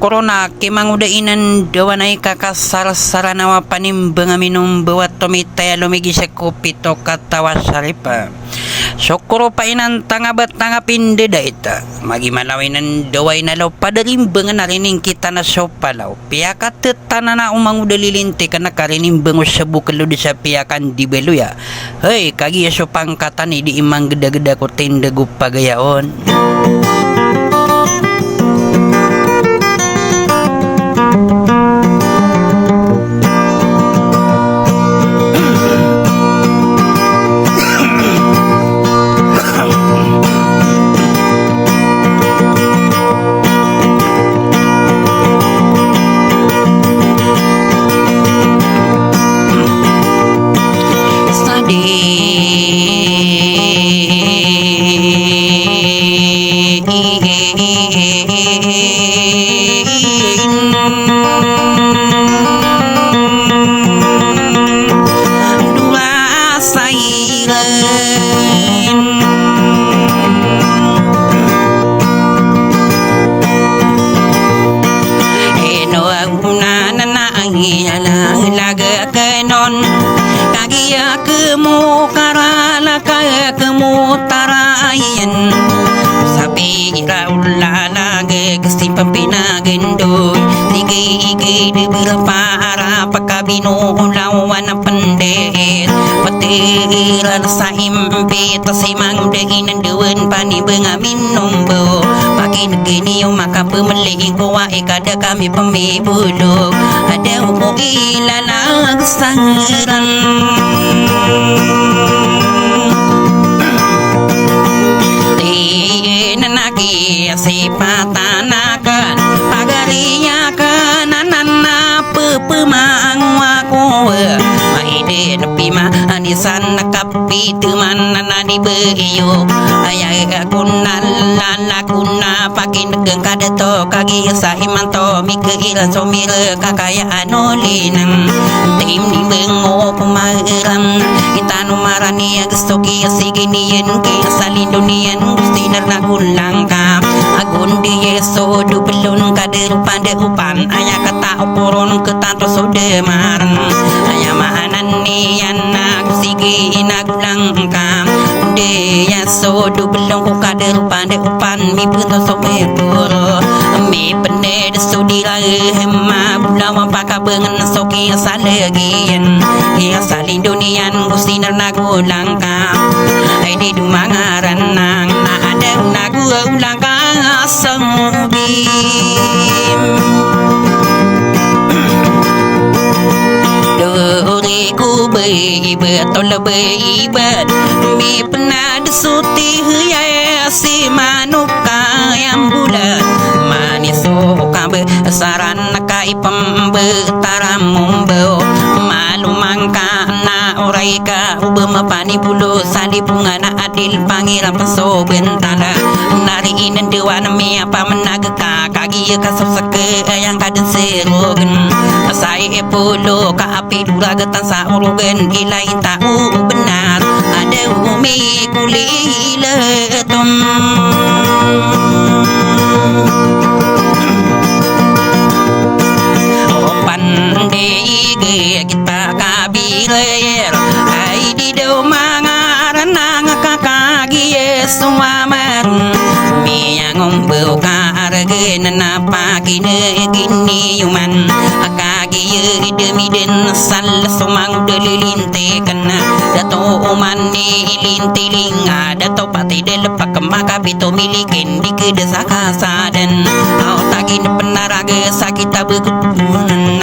corona kimang udainan dawanay kakasar-saranawa panimbang minum bawat tumitaya lumigi sa kupito katawa saripa. Sokoro pa inan tangabat tangapin dedaita. Magimalawin ng daway na law padarimbang narining kita na sopalaw. Piyakat tanana umang udalilinti ka nakarimbang sa bukalo di sa piyakan di beluya. Hey, kagiya so pangkatan di imang geda-geda ko tindago pagayaon. Binuulawan ang pandit patiran sa impit pasimang dahinan duwan panibang minumbo pagi negini yung makapumali kuwa ikada kami pamibulog ada mo ilalag sangaran di nanaki si patanakan pagariya ka nanana pemang waku maide pima anisan nakapi teman nani beyo ayah kunala kuna pakin geng kadato kagi sahimanto mikeila somire kakaya anolinang tim ni bengo pumageram itanu marani agstoki siginian ke salindonian gustinar nagulang ka agun di yeso du belun kader pada upan ayah kata oporon ketanto sode marang ayah maanan ni anak sige inagulang ka de yeso du belun ku kader pada upan mi punto sobe puro mi pende sudira hema bulawan pakabengan soki salegian ya salindonian gustinar nagulang ka ai di dumangaran nang ada nagulang ka sangbi doriku betul beibad mi pernah desuti ya si manuka yang bulat manis kabe saran kai pembetaram mumbo malu mangka na oraika ubama pani bulu sali bunga na adil pangira paso bentala nari inen dewan mi apa menagaka kagi kasap sake yang kaden serogen sai epolo ka api dura getan sa urugen ilain tahu benar ada umi kuliletum pandai kita kabiler ai di do mangaran nang kakagi semua mar mi yang ngombe karage na pagi ne gini yuman akagi demi den sal somang delilinte kana dato umani lintilinga dato pati del pakemaka bito milikin di kedesa kasadan au tagin penaraga sakita begudunan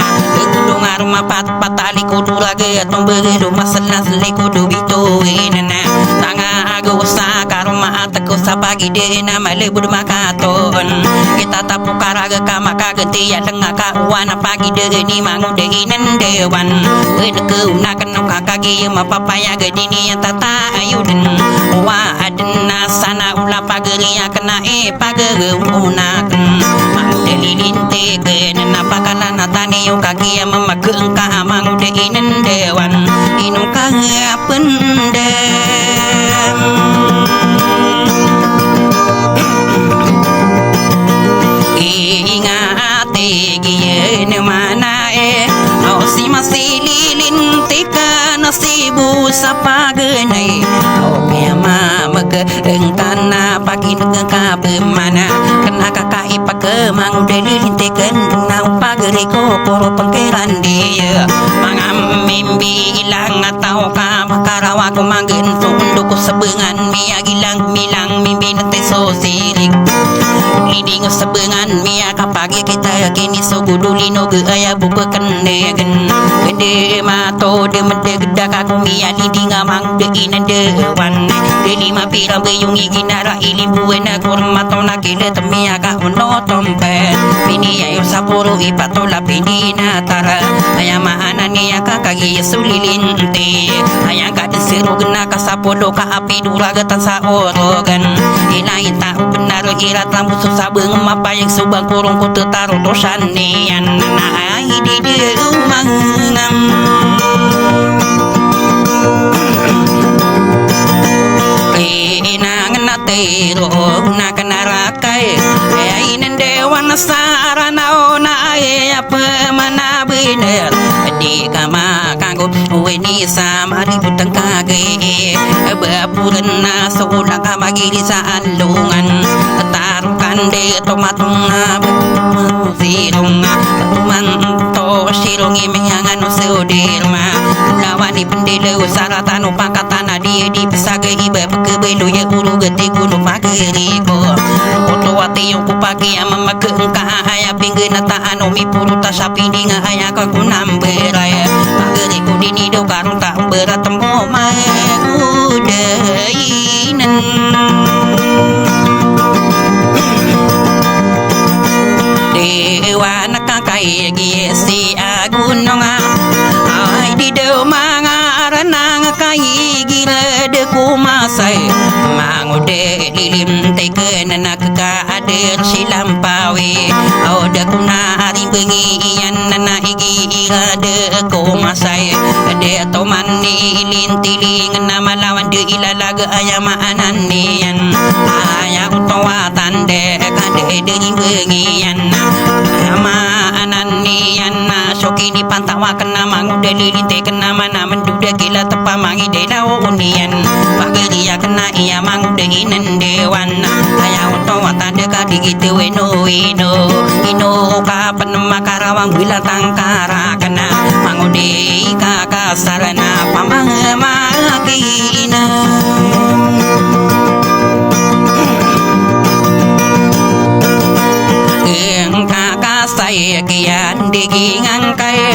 gudung arma patali kudu lagi tombe rumah selas le kudu bito enana tanga ago sa karma atako sa pagi de na male bud makaton kita tapu karaga kama kagenti ya lenga ka wana pagi de ni mangu de inen dewan wedeke unakan kakagi ma papaya gedini yang tata ayuden wa adna sana ula pageri kena pagere unakan mangu de lilinte ke na pakala na tani yung kagi mamakeung ka mangu de inen dewan inung kaya pendem ingat ibu sapa genai oke mama ke engkana pagi nengka pemana kena kakak ipa ke mang delilin teken nau pageri kokoro pengkeran dia mangam mimbi ilang atau kamakarawa ko manggen sundo ko sebengan mia gilang milang mimbi nate so sirik iding sebengan mia kapagi kita kini so guduli no ge aya buka kendegen gede mato de mede gedak aku mia didinga mang de inende wan de lima pira beyungi ginara ili buena kurmato na kile temia ka uno tompe pini ayo sapuro ipatola pindina tara aya mahana ni kakagi sulilinte aya ka desiru gena ka sapodo ka api duraga tansa orogan ilain tak benar irat lampu susah beng mapayang subang kurung ku tetaru dosan nian na ai di mangam tero na kanarakai ai nende wana sarana ona ai apa mana bener di kama kanggo weni samari butang kage bapurna sola kamagi di saalungan tarukan de tomatuna sirong man to sirong imiangan seodirma lawani pendele saratan upakatana di pesage ibe kebelu ya uru gede gunung pageriko otowati yung kupagi ama magkengka aya pinggena taan umi puruta sa pininga aya kagunamberaya pageriko dinido karong taong berat mo maegudainan dewa nakakaigi si agunonga ay di daw mga aranang kaigi de kumasay mangude lilim teken na kaader silampawi auda kunari bengian na igira de kumasay de tomani ilintiling na malawan de ilalaga ayamaanan niyan ayang tawatan de kade de bengian ayamaanan niyan na sokini pantawakan na mangude lilim teken na mana menduda gila tepamangi de unian pageria kena ia mang de inen dewan aya unto watade ka digitu eno ka penmakarawang bila tangkara kena mangude ka kasarana pamang makina kakak saya kian digingang kaya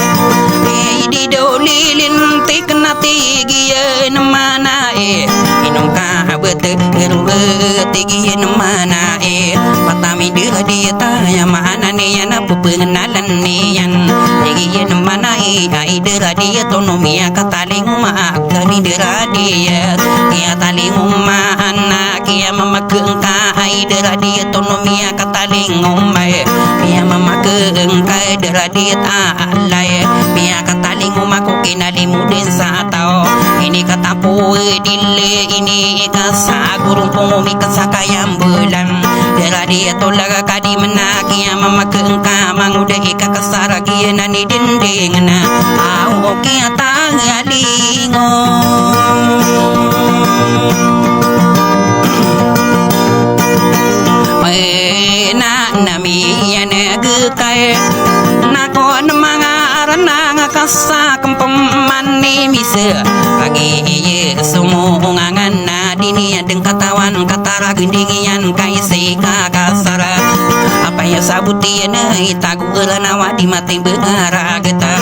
di dolilin tikna tigian mana inong kabete tigian mana patami dira dia tanya mana niyan pengenalan niyan tigian mana ai dira dia tonomia kataling maak kami dira dia kia taling mana kia mamakengka ai dira dia tonomia kataling umay kia mamakengka dira dia alay kia kataling umaku kinalimudin sa tao ini katapu dile ini kasagurung pungumi kasakayang bulan dira dia tolaga kadi menaki mamakengka mangude ika kasaragi nani dinding na au kia tangalingo na namiyan gukai nakon mga aranang kasak pemani misa pagi sumungangan na dini deng katawan katara gendingian kaisi kakasara apa ya sabutian itagulan awak di mati begara geta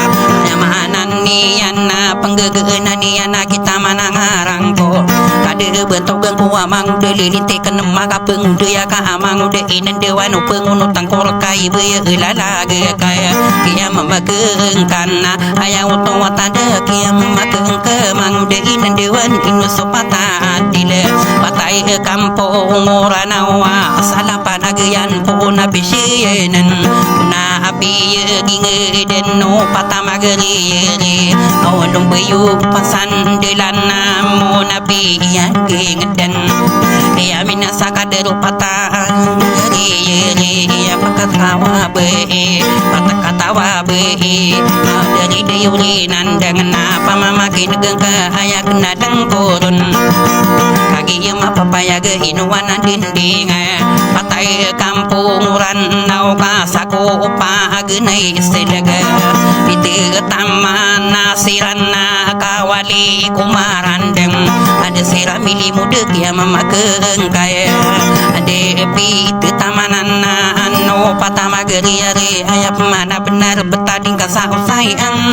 nyamanan nian na penggegeunan nian kita manangarangko kade bentuk gengku amang delilin teken maka pengude ya ka amang ude inen dewan pengunut tangkor kai be lala ge kaya kia mamagengkan aya utong watade kia mamagengke mang ude inen dewan inu sopata adile patai kampung oranawa salapan ageyan puna bisienan na api ginge den no patamageri awalung bayu pasan delana mo nabi yang gengden ya minasa kaderu pata ya pakatawa be patakatawa be dari deuri nandang napa pamamakin gengka ayak na dengkurun kagi ma papaya ge inuana dinding patai kampunguran nau kasako pa agenai sedaga itu taman nasirana kawali kumarandeng ada siramili mudek ya mama kengkaya ada pitu tamanan anu patama geriari ayap mana benar betading kasau sayang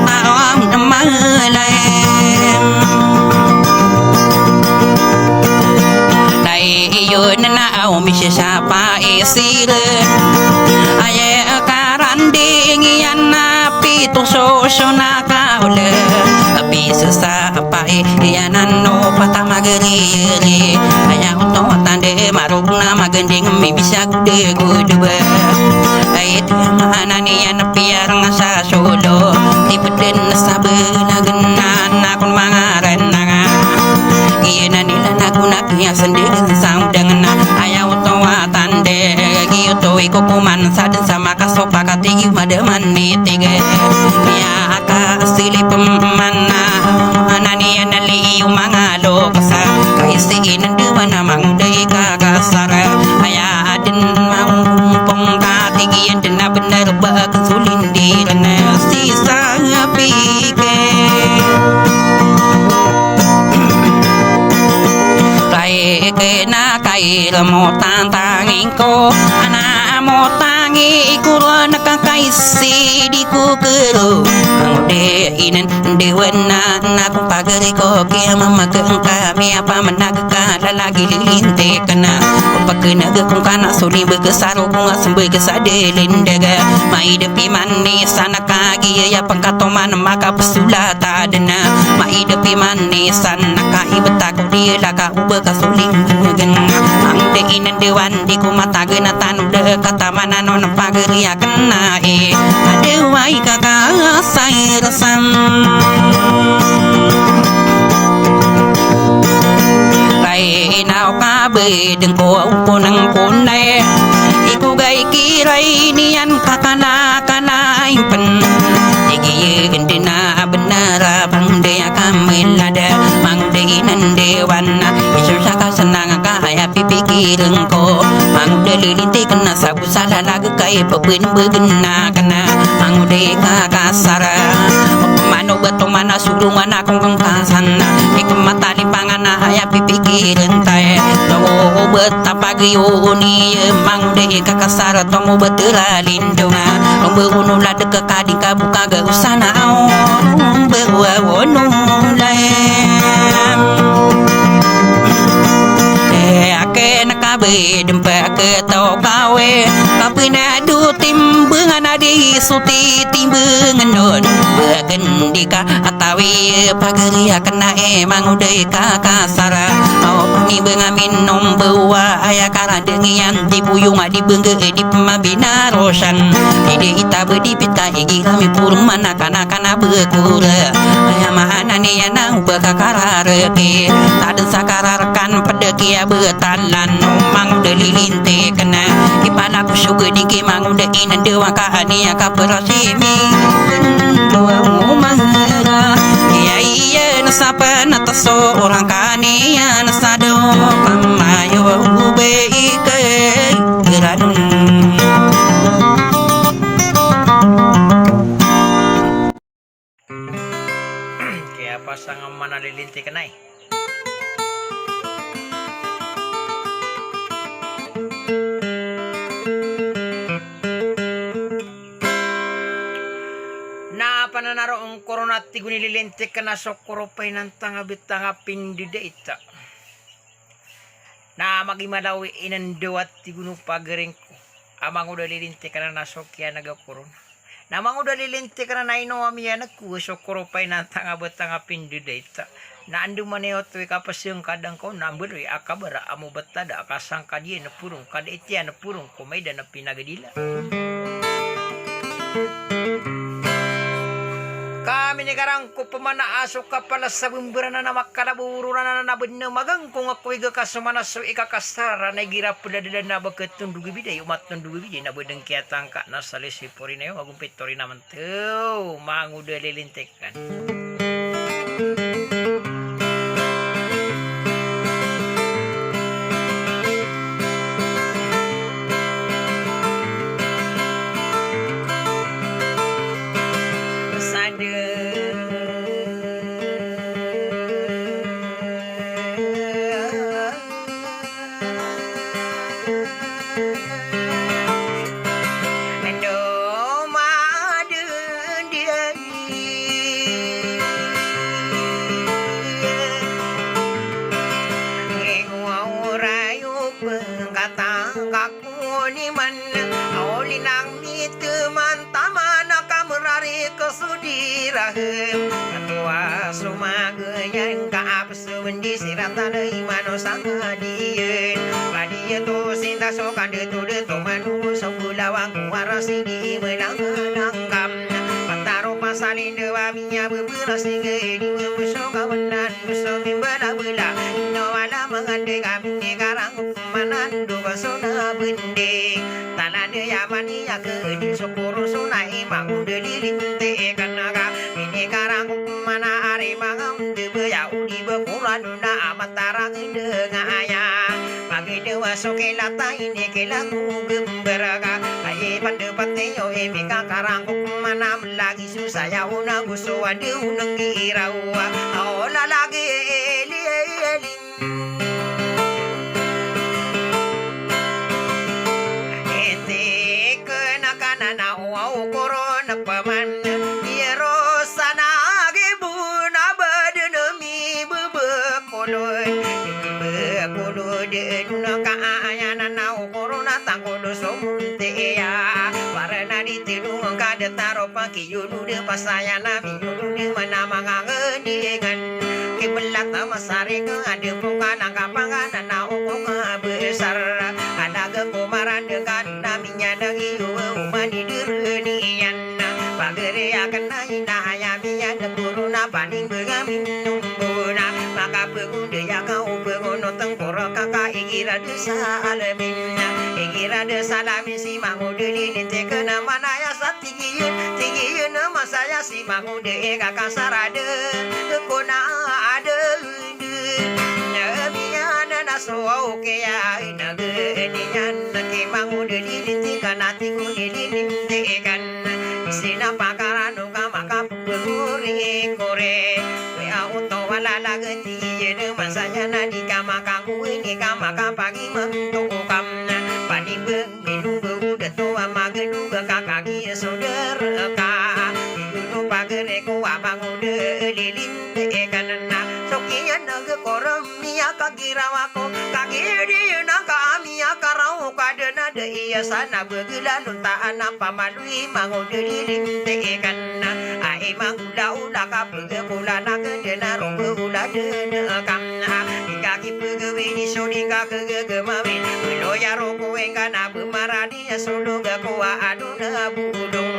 tarom malai dai iyo na au misya siapa isire aye karanding yana pitu sosona kaule tapi susah apa yanan no patama geriari ayah untuk tande marugna magending mi bisa gude gude ay mana ni yan piar ngasa solo tipeden sabena genan akun mangaran nanga ina nila naguna kya sendiri sang dengan ayah untuk tande gitu iko kuman saden sama kasopa katigi mademan ni tiga ya aka sili pemana anani anali umangalo kasa kaisi inende mana mangudai kagasara ayah adin mampung katigi endena bener bak sulindi rena sisa pike kena kai mo tantangin ko ana mo tangi kulo nakakaisi di ku kero angde inen dewana na kung pagari ko kaya mamageng kami apa menagka lalagi lilinte kana pagkena kung kana suli begesaro kung asem begesade lindaga mai depi manis sana kagi ya pangkatoman maka pesulata dena mai depi manis sana kai betak dia laka ubeka suling ang de inen dewan di kumata gena tanu de kata mana non pageri kena adewai kakak sai resam kai nau kabe deng ko punang punai iku gai kirai nian kakana kana impen igi gendena benar bang de kamelada mang de inen dewan isu saka senang kaya pipikiran ko mang de lilinti kena sabu salah lagu kai pepin begena kena mang de kakasara mano beto mana suruh mana kong kasana ikmata lipangan haya pipikiran tae tomo betapa giuni mang de kakasara tomo betera lindunga tomo unula de kading kabuka ga usana bewa wonulai ake nakabe dempa ke tau kawe kapina du timbengan adi suti timbengan non bagendika atawi pagari kena emang udah kakasara au pani bengamin nom bawa aya kara dengian dibuyung adi bengge di pemabina rosan ide ita bedi pita igi kami purung mana kana bekura aya mana ni yana bakakara reke tak sakararkan pedeki betalan mang udah lilinte kena ipana ku suga diki mang udah ina dewa kahani ka perasimi dua umara iya iya nasapa nataso orang kani ya nasado pamayo ube ike geranun kaya pasang mana lilinte kenai pananaro ang corona ti gunililinte kana sokoro pay ng tanga pindide ita na magimalawi inanduat ti gunu pagaring ko amang udalilinte kana nasokya nagakoron na mang udalilinte kana naino amiya nagku sokoro pay ng tanga pindide ita na andu maneo to kapasyong kadang ko nambeloy akabara amo batada akasang kadiye na purong kada itiya na purong komeda na pinagadila kami ni karang ko pamana asok ka pala sa bumbura na namakkalaburo na nabadna magang kung ako'y kakasumanaso ikakastara na girap na na bagkatong dugibiday umatong dugibiday na badang kiyatangka na salisi po rin na yung magumpit to rin naman to manguda lilintekan pahem Natua sumagayan Kaapesundi siratan imano sangadien Padia to sinta sokan deto manu Sambulawang kuarasi di menang-menangkam Pataro pasalin dewa minya beberas Hingga di membusuk kawanan Busuk bimbala-bela No ala mengandai kami karang Manan duga sona bende Tanada yamani ya keding Sokoro sona imang udah lirinte Kanaga ini karang mana are mangam Debe ya udi bekuran Nuna amat tarang dengaya Pagi dewa soke lata ini kelaku gemberaga Aye pada pateyo emika karang mana lagi susah ya una guso ade unang girawa Aola lagi eli na wow korona paman Yero sana gebuna badenemi bebekoloi den kaayana na korona tangkodo somunte ya warna ditidung kada taro paki yunu de pasayana yunu de mana mangangendigan kebelat masare ke ade pungana kapangan na okong besar ada kekomaran dengan naminya dagi umani direnian pagere akan naina ayaminya kuruna paning begamin numbuna maka pegude ya kau pegono tengkoro kakak igira desa alaminnya igira desa alamin si mangude lilite kena mana ya tinggiin nama saya si mangude kakak sarade kona ada so okay ya inagenian ke mangude lilite kana tingude lilite kan sina pakarano maka peguri kore we auto wala lagati yene masanya nadi kama kangu ini kama pagi mentu kamna pani beng minum udah tua magenu kakaki saudara ka gunung pagere ko amangude lilinte kanana sokinya naga korom niya kagirawako kagiri na kami akarau kadena de iya sana begilan taan apa malui mangude lilinte kanana ai mangula ka pegula na kedena rombo ula dena kamna kaki pegewe ni soninga kegemawe lo ya roko engana bemaradi solo ga ko aduna budung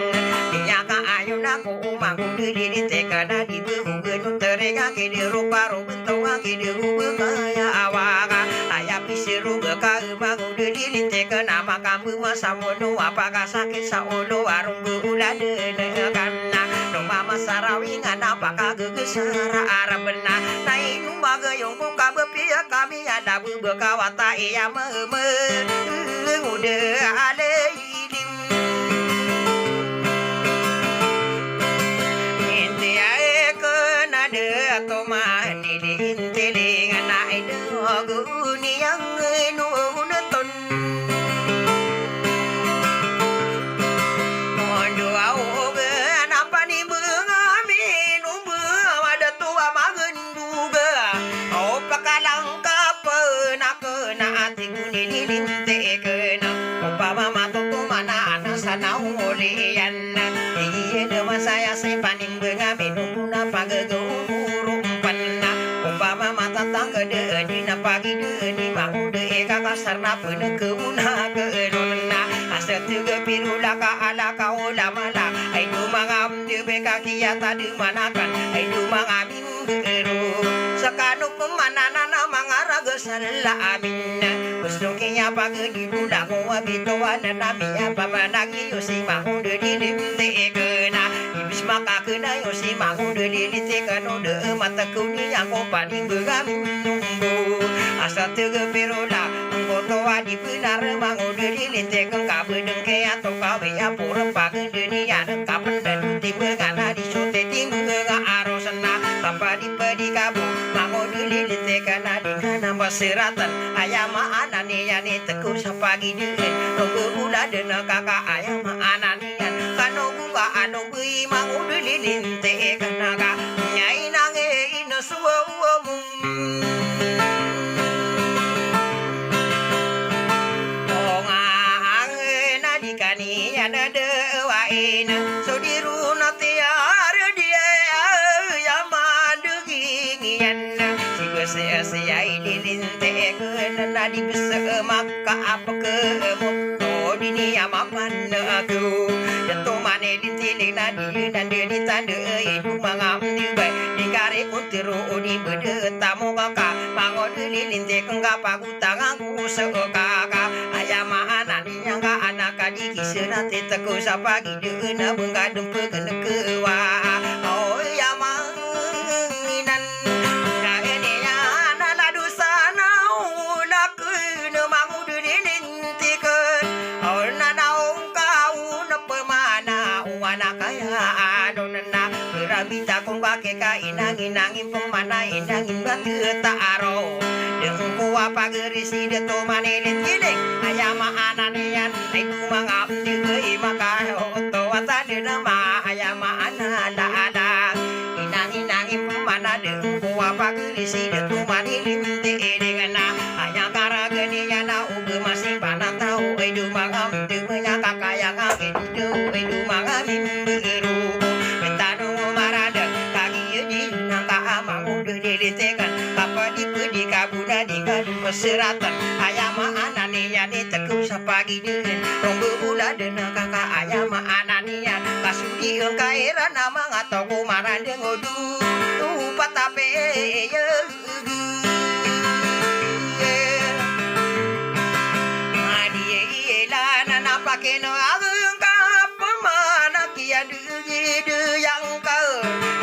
nyaka ayuna ko mangude lilinte kana di behugen terega ke di rupa rubentonga ke di ubaya awaka aya pisiru ka mangude lilinte kana makambu masamono apakah sakit saolo warung ula dena kana no mama sarawi ngana apakah gegesara arabena nai numbaga yung buka bepia kami ada bebekawata iya meme udah ale idim ente ae kena de atau mani di inteling anak ide guni yang nu uneton mondo au ge napa ni bengami numbu ada tua magen duga au pakalang kapena kena ati guni lilinte kena upama matutu mana ana sana ulian iye dewa saya sepaning bengami nunguna pagego urumpanna upama mata tangga de dina pagi de ni mangude kakak sarna pene keuna keunna asetu ge pirula ka ala ka olamala ai du mangam de bekaki ya tadi manakan ai du mangamin geru sakanu pemanana mangara gesalla amin Gustokinya pagi di budak wabito wana nami apa managi yosi mangude lilinte kena ibis maka kena yosi mangude lilinte kena de mata kuni yang paling begamin nunggu asal tege perola ngoto wadi benar mangude lilinte kengka bedeng ke atau kawe ya pura pagi dunia dan kapan dan tiba kana di sote tiba arosana tanpa dipedi kabu mangude lilinte kena di kana maseratan ayam ananian teku sapagi den nunggu ulah dena kakak ayam ananian kano bunga anu bui mangude lilinte kanaga nyai nange ina suwamum ongang nadikani ada dewain so diruna tiar dia niyan si besayai lilinte kenana di besa maka apa ke moto dini amaman aku jatuh mane ditilik nadi dan di tanda hidup mangam di baik di kare kutiru di bede tamu kakak mangod lilinte kengka pagutang aku sekaka ayam anak nyangka anak kadi kisah teteku sapagi deuna bengkadem pegen kewa oh ya manginan kaene ana ladu sana ulakun mangu dilintikeun oh nanaung kau nepemana wana kaya adonana berabita kong kake kainangin pemana inangin batu taaro dengku apa gerisi de to manelit gideng ayama ananian itu mangap diwe maka to watane nama ayama anala ada inangin pemana dengku apa gerisi de to manelit dengan hanya karageni yana uge masih panah tahu edu mangap diwe nyaka kaya ngagin edu mangap beru betanu marada kaki di nangka amang udah dilitekan apa di kabuna di kadu perseratan ayama anania di teku sapagi den rombo ula dena kakak ayama anania kasudi engkaira nama atau kumaran dengodu patape ye adie ila nana pakeno agengka pemana kia de yang kau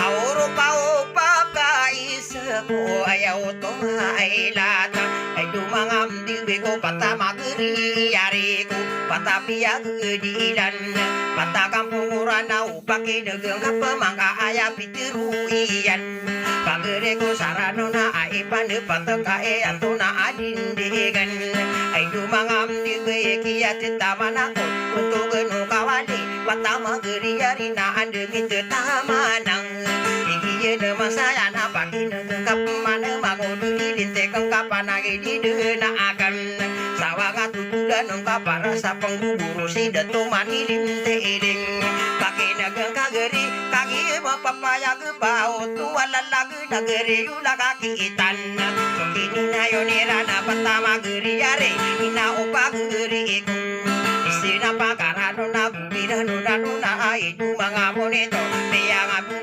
auro pau pakai seko ayau to ailata aidu mangam diwego patama geri yariku patapia gedilan pata kampung urana upake degeng kapemangka aya pitiru ian pagereko saranona aipan pataka antuna adindegan aidu mangam diwe kia tetamana untuk genu kawani patama geri yarina andemi tetamanang ikiye nama saya napaki nengkap mana mangudu lilinte kengkap panagi di dena akan sawanga tutulan nengkap rasa pengguburu si datu mani linte edeng kaki negeng kageri kaki mapapaya gebau tuala lagu nageri ula kaki itan sokini nayonira na patama geri yare ina upa geri iku isina pakarano na bubira nuna aidu mangamoneto peyang abu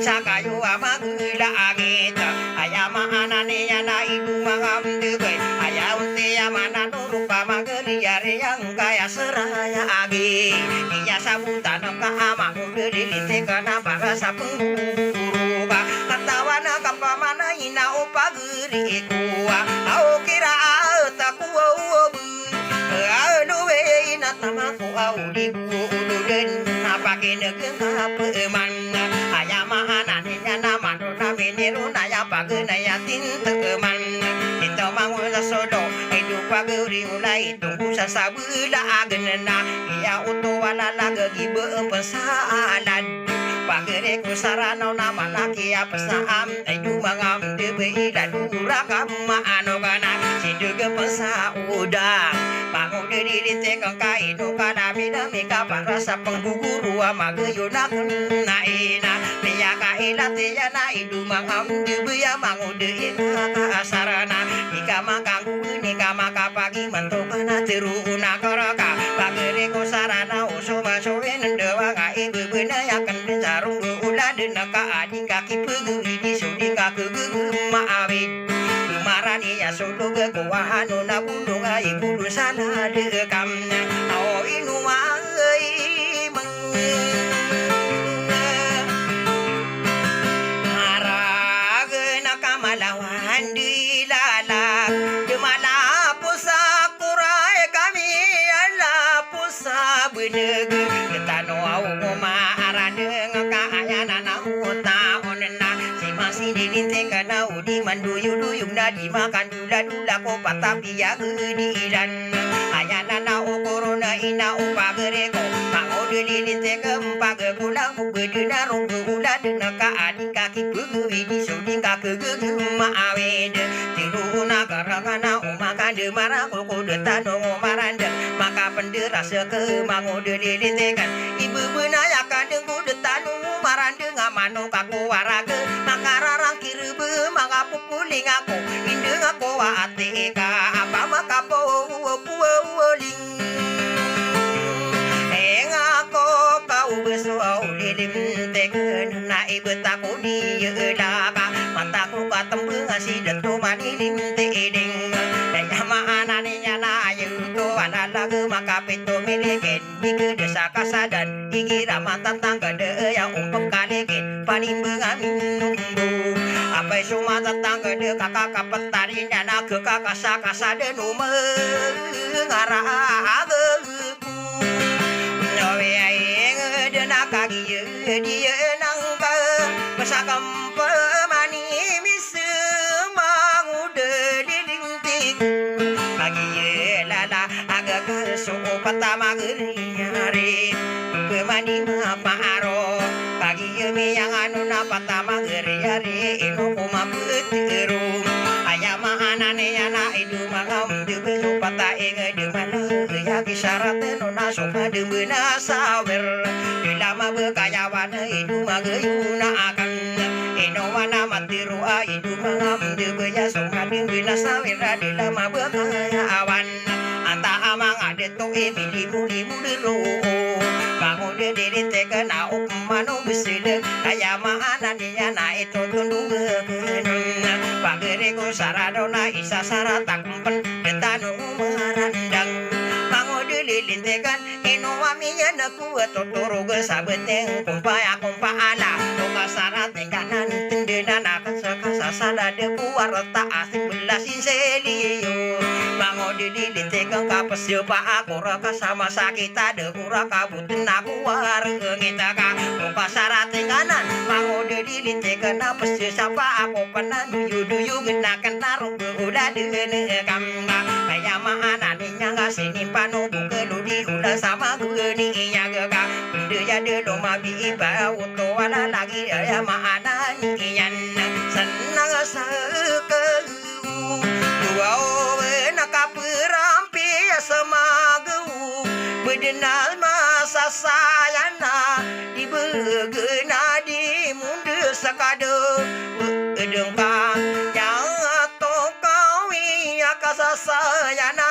sakayu amagula agita ayama anane na idu mangamdege ayaunte yamana rupa mageri yare yang kaya seraya agi iya sabutan ka amaku dilite kana barasa pengguru katawana kapamana ina opageri kuwa au kira taku anu we ina tamaku au dibu den apake negeng kapeman ayama anane nama dona menero naya pagena ya tinteman itu mangu sodo edu pageri ulai tunggu sasabula agenna ya uto wala lagi bepesanan pagere ku sarana nama laki apa saam edu mangam debe dadu rakam anogana siduge pesa udang bangun diri ditekang kainu kana mina mika parasa pengguguru amageyunak naina meya kaila teya na idu mangam debe ya mangu de ka sarana ika makanggu nika makapagi mentokana teruna karaka pagere ku sarana usuma sore nendewa ka ibu bena yakan sarung ulah denaka ading kaki pegu di sudi kaku maawit marani ya solo ke kuahanu na bulung ai bulu sana dekam au inu ai araga na kamalawan dilala demala pusa kurai kami ala pusa beneg ketano au marane masih dilinte kana udi manduyung na dimakan dula ko patapia gedilan ayana na corona ina upagere ko mango dilinte kempa gegulang gedina runggu ulah dena ka ading kaki bugu di suding ka kegegu maawed tiruna karangana umakan de marah ko detano maranda maka pendera seke mango dilinte kan ibu benayakan dengku detanu marande ngamano kaku warage makararang kirebe mang uling ako indeng ako ate ka apa makapo uling ako kau beso lilim teken na ibet aku di laka mataku katembung si detu manilim tedeng daya mana ninya na yuto analaga makapito miliken bige desa kasadan igira mantan tangga de yang umpep kaleken panimbeng amin numbu apa sumata tangga de kakak kapetarinya na ke kakak sakasade nume ngaraga kaki dia nangka pesakam pemani misemang udah dilintik kaki lala agak kesuku pertama geriari pemani apa aro kaki yang anu napa pertama geriari ino kuma peteru ayam anane ana idu mangam de beso pata ing de mana ya kisyarat nona sopa de beuna sawer lama bekayawan idu magayuna akan ino wana matiru idu mangam de beya sopa de beuna sawer de lama bekayawan anta amang ade to emili muli muliro bangun de de teken au manu beside ayam anane ana itu tundu pagere ko saradona isa sarata kumpen detanu marandang mango dililintekan ino aminya naku totoro ge sabeteng kumpaya kumpala toka sarate kanan tendenan akan sakasa sada de puarta asing belasin selio mango dililintekan kapesyo pa aku raka sama sakita de kura kabuten aku warengita ka toka sarate kanan mango dililintekan apesyo sapa aku penan duyu genakan narung udah dene kamga kayak mana ninya ngasih panu bukeludi udah sama gue nih ya gak dia de doma biba uto wala lagi ya mana nian senang seke dua nak perampi semagu bedenal masa sayana dibegena di mundur sakado edengkang yang to kau ya kasasayana